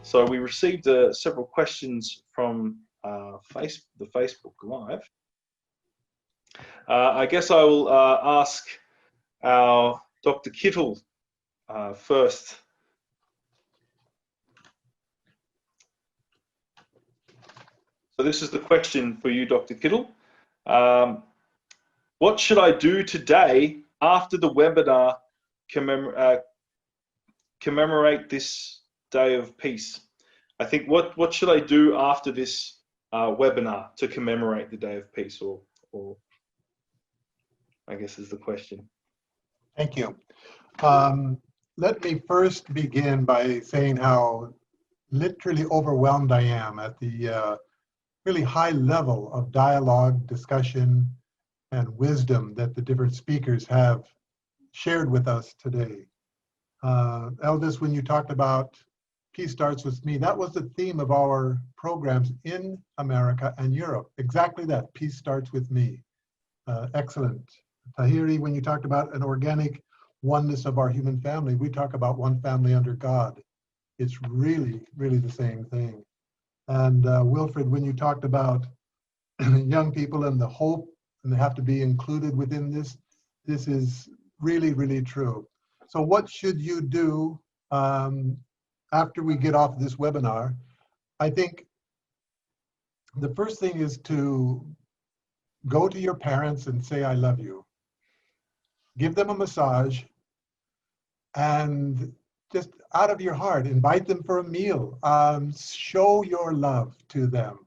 So we received several questions from the Facebook Live. I guess I will ask our Dr. Kittle first. So this is the question for you, Dr. Kittle. What should I do today after the webinar commemorate this Day of Peace? I think what should I do after this webinar to commemorate the Day of Peace, or I guess is the question. Thank you. Let me first begin by saying how literally overwhelmed I am at the really high level of dialogue, discussion, and wisdom that the different speakers have shared with us today. Elvis, when you talked about Peace Starts With Me, that was the theme of our programs in America and Europe. Exactly that, Peace Starts With Me. Excellent. Tahiri, when you talked about an organic oneness of our human family, we talk about one family under God. It's really, really the same thing. And Wilfred, when you talked about young people and the hope, and they have to be included within this, this is really, really true. So what should you do after we get off this webinar? I think the first thing is to go to your parents and say, I love you. Give them a massage, and just out of your heart, invite them for a meal. Show your love to them.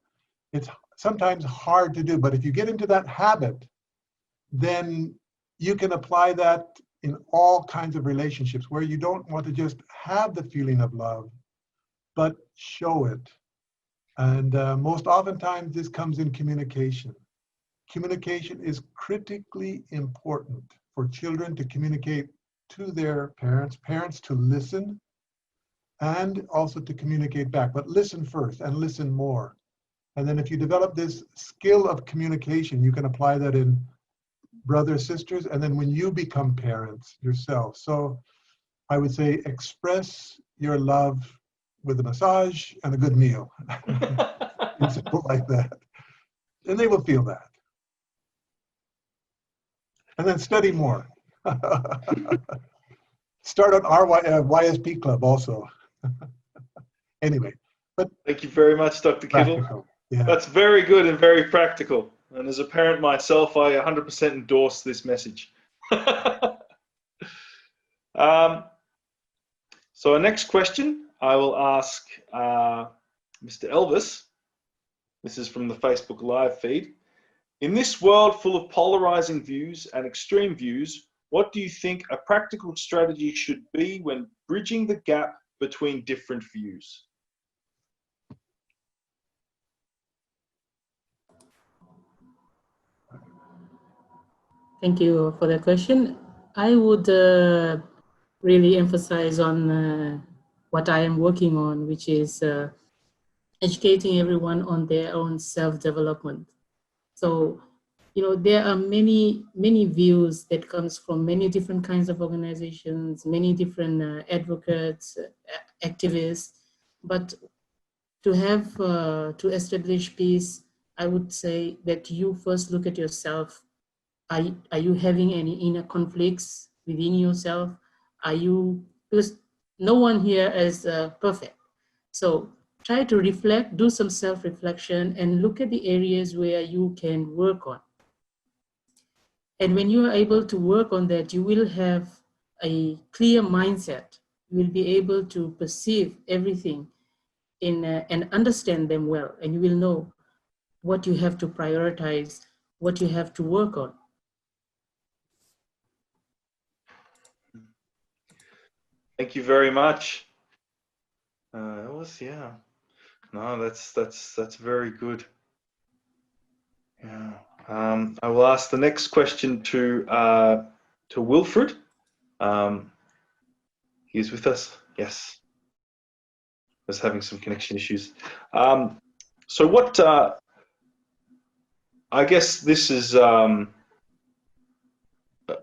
It's sometimes hard to do, but if you get into that habit, then you can apply that in all kinds of relationships where you don't want to just have the feeling of love, but show it. And most oftentimes this comes in communication. Communication is critically important for children to communicate to their parents, parents to listen, and also to communicate back. But listen first and listen more. And then if you develop this skill of communication, you can apply that in brothers, sisters, and then when you become parents yourself. So I would say express your love with a massage and a good meal. It's simple like that. And they will feel that. And then study more. Start on our YSP club also. Anyway, but thank you very much, Dr. Kittle. Yeah. That's very good and very practical. And as a parent myself, I 100% endorse this message. So our next question, I will ask Mr. Elvis. This is from the Facebook Live feed. In this world full of polarizing views and extreme views, what do you think a practical strategy should be when bridging the gap between different views? Thank you for that question. I would really emphasize on what I am working on, which is educating everyone on their own self-development. So, you know, there are many views that comes from many different kinds of organizations, many different advocates, activists, but to have, to establish peace, I would say that you first look at yourself. Are you having any inner conflicts within yourself? Are you, because no one here is perfect. So try to reflect, do some self-reflection and look at the areas where you can work on. And when you are able to work on that, you will have a clear mindset. You will be able to perceive everything and understand them well. And you will know what you have to prioritize, what you have to work on. Thank you very much. Yeah. No, that's very good. Yeah. I will ask the next question to Wilfred. He's with us. Yes. Was having some connection issues. So what? I guess this is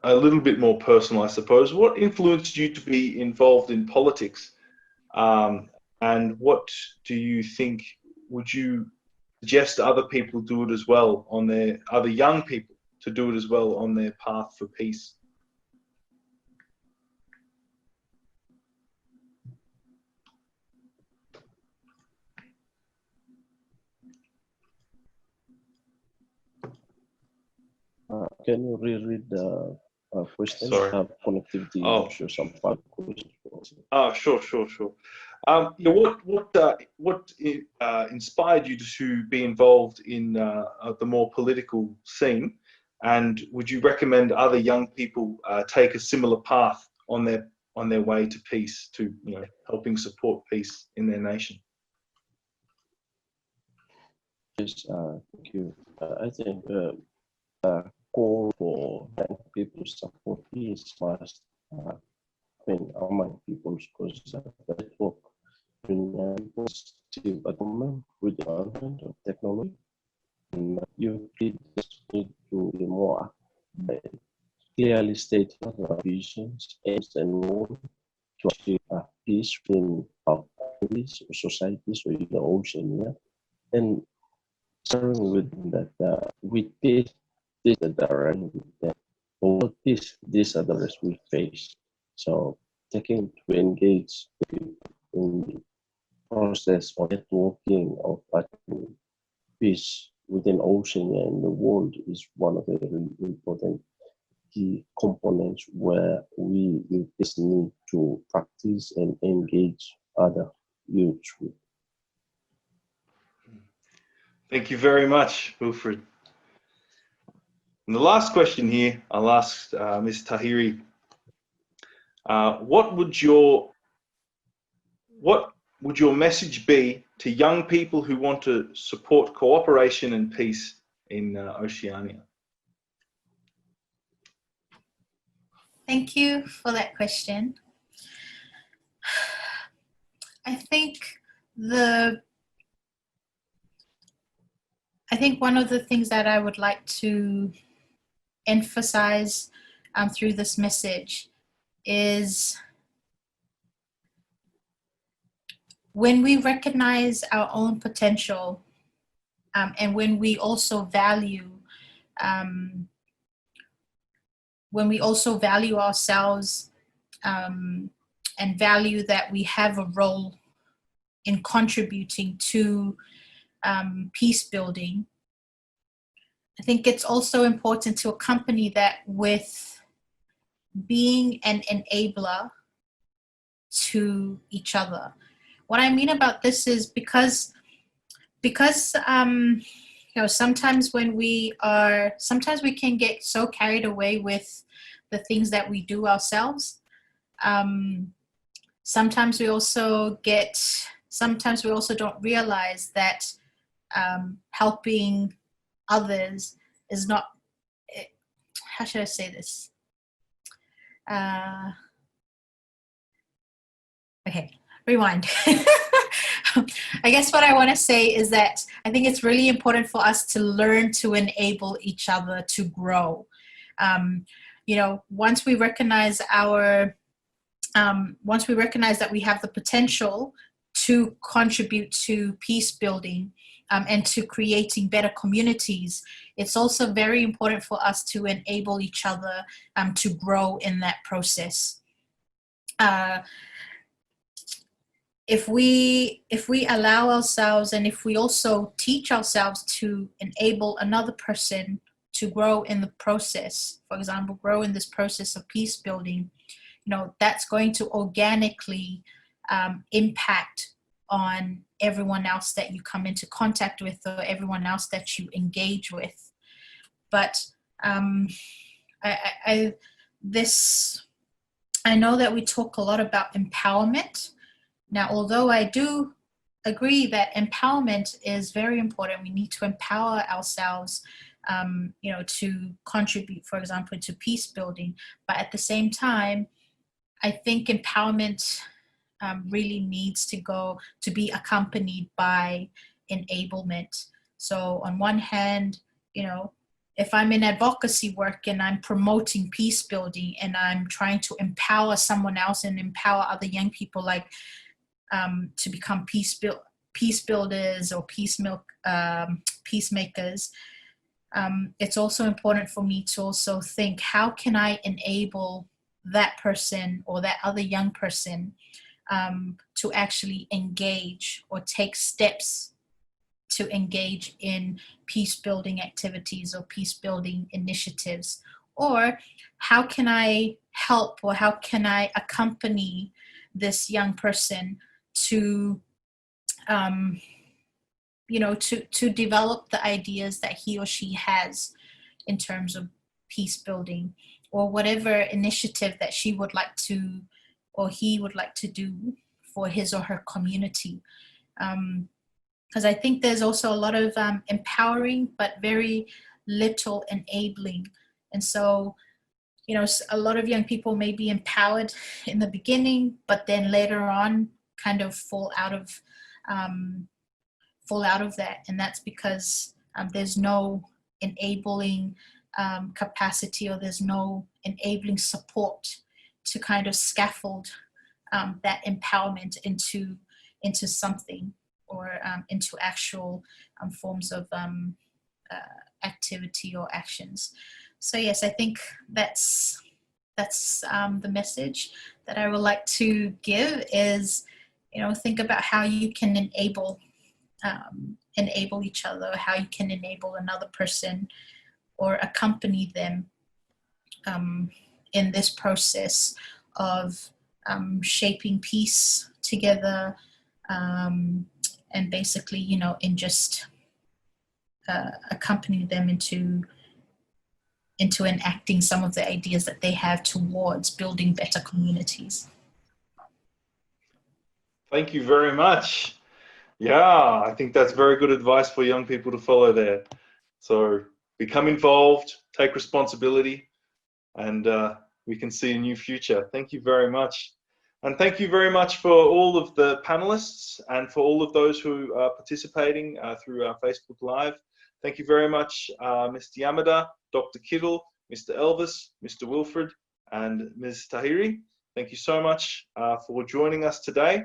a little bit more personal, I suppose. What influenced you to be involved in politics? And what do you think, would you suggest other people do it as well on their, other young people to do it as well on their path for peace? Can you reread the question? Sorry. Connectivity Oh. issues, some part questions. Oh, sure. Yeah, what inspired you to be involved in the more political scene, and would you recommend other young people take a similar path on their way to peace, to helping support peace in their nation? Yes, thank you. I think call for young people to support peace must among people, because that work in positive atonement with the advent of technology, and you need to be more clearly state our visions, aims, and goals to achieve peace in our countries, societies, or in the Oceania, and starting with that, with peace, this is the direction that over peace, these are the risks we face. So taking to engage in the process of networking of achieving peace within Oceania and the world is one of the really important key components where we just need to practice and engage other youths with. Thank you very much, Wilfred. And the last question here, I'll ask Ms. Tahiri. What would your message be to young people who want to support cooperation and peace in Oceania? Thank you for that question. I think one of the things that I would like to emphasize through this message is when we recognize our own potential and when we also value ourselves and value that we have a role in contributing to peace building, I think it's also important to accompany that with being an enabler to each other. What I mean about this is because sometimes sometimes we can get so carried away with the things that we do ourselves. Sometimes we also don't realize that helping others is not, how should I say this? Okay, rewind. I guess what I want to say is that I think it's really important for us to learn to enable each other to grow. Once we recognize that we have the potential to contribute to peace building and to creating better communities, it's also very important for us to enable each other to grow in that process. If we allow ourselves, and if we also teach ourselves to enable another person to grow in the process, for example, grow in this process of peace building, that's going to organically impact on everyone else that you come into contact with or everyone else that you engage with. But I know that we talk a lot about empowerment. Now, although I do agree that empowerment is very important, we need to empower ourselves, to contribute, for example, to peace building. But at the same time, I think empowerment really needs to be accompanied by enablement. So on one hand, if I'm in advocacy work and I'm promoting peace building and I'm trying to empower someone else and empower other young people, like to become peace builders or peacemakers, it's also important for me to also think, how can I enable that person or that other young person to actually engage or take steps to engage in peace building activities or peace building initiatives? Or how can I help, or how can I accompany this young person to to develop the ideas that he or she has in terms of peace building, or whatever initiative that she would like to, or he would like to do for his or her community. Because I think there's also a lot of empowering, but very little enabling. And so, a lot of young people may be empowered in the beginning, but then later on kind of fall out of that. And that's because there's no enabling capacity, or there's no enabling support to kind of scaffold that empowerment into something, or into actual forms of activity or actions. So yes, I think that's the message that I would like to give is, think about how you can enable each other, how you can enable another person or accompany them in this process of shaping peace together, and basically, in just accompany them into enacting some of the ideas that they have towards building better communities. Thank you very much. Yeah, I think that's very good advice for young people to follow there. So become involved, take responsibility, and we can see a new future. Thank you very much. And thank you very much for all of the panelists and for all of those who are participating through our Facebook Live. Thank you very much, Mr. Yamada, Dr. Kittle, Mr. Elvis, Mr. Wilfred, and Ms. Tahiri. Thank you so much for joining us today.